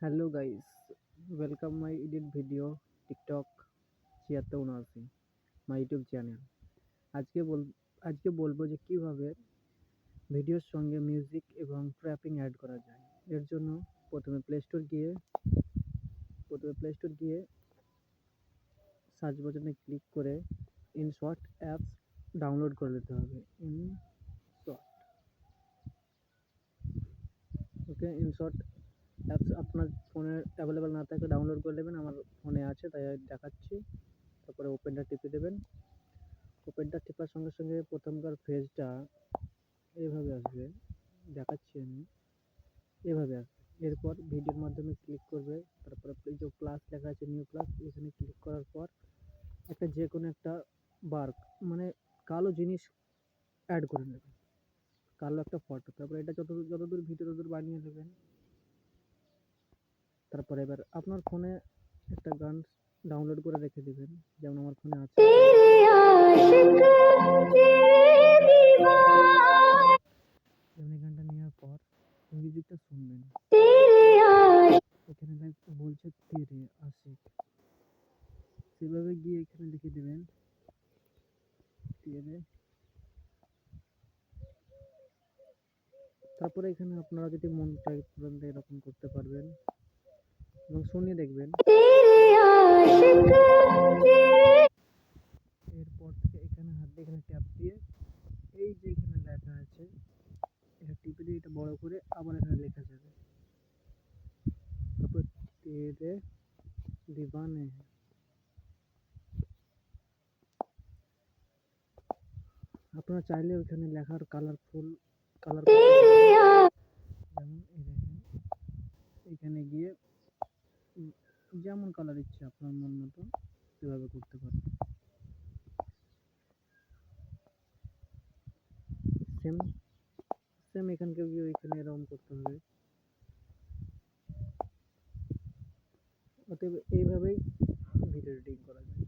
Hello guys, welcome my edit video TikTok ৭৬৭ my YouTube channel. আজকে বল আজকে বলবো যে কিভাবে ভিডিওর সঙ্গে মিউজিক এবং ট্র্যাপিং অ্যাড করা যায়। এর জন্য প্রথমে প্লে স্টোর গিয়ে সার্চ বাটনে ক্লিক করে ইনশর্ট অ্যাপস ডাউনলোড করে নিতে হবে। ইনশর্ট অ্যাপস আপনার ফোনে অ্যাভেলেবেল না থাকলে ডাউনলোড করে নেবেন। আমার ফোনে আছে তাই দেখাচ্ছি। তারপরে ওপেনটা টিপে দেবেন। ওপেনটা টেপার সঙ্গে সঙ্গে প্রথমকার ফেজটা এইভাবে আসবে, দেখাচ্ছি আমি, এভাবে আসবে। এরপর ভিডিওর মাধ্যমে ক্লিক করবে, তারপরে এই যে প্লাস লেখা আছে নিউ প্লাস, এখানে ক্লিক করার পর একটা যে কোনো একটা বার মানে কালো জিনিস অ্যাড করে নেবেন, কালো একটা ফটো। তারপরে এটা যতদূর ভিডিও ততদূর বানিয়ে নেবেন। তারপরে এবার আপনার ফোনে একটা গান ডাউনলোড করে রেখে দিবেন, যেমন আমার ফোনে আছে। যেমন এই গানটা নেওয়ার পর মিউজিকটা শুনবেন, এখানে বলছে তেরে আশিক, সেভাবে গিয়ে এখানে লিখে দেবেন তেরে। তারপরে এখানে আপনারা যদি মন চাই এরকম করতে পারবেন এবং শুনিয়ে দেখবেন। এরপর থেকে এখানে হাত দিয়ে এখানে ট্যাপ দিয়ে এই যে এখানে লেখা আছে এটা টিপে দিয়ে এটা বড় করে আবার এখানে লেখা যাবে। তারপর তেরে দিবানে হ্যায়। আপনারা চাইলে ওখানে লেখার কালার যেমন এই দেখেন, এখানে গিয়ে যেমন কালার ইচ্ছে আপনার মন মতো সেভাবে করতে পারবেন। সেম সেম এখানকে গিয়ে ওইখানে এরকম করতে হবে। অতএব এইভাবেই ভিডিও এডিটিং করা যায়।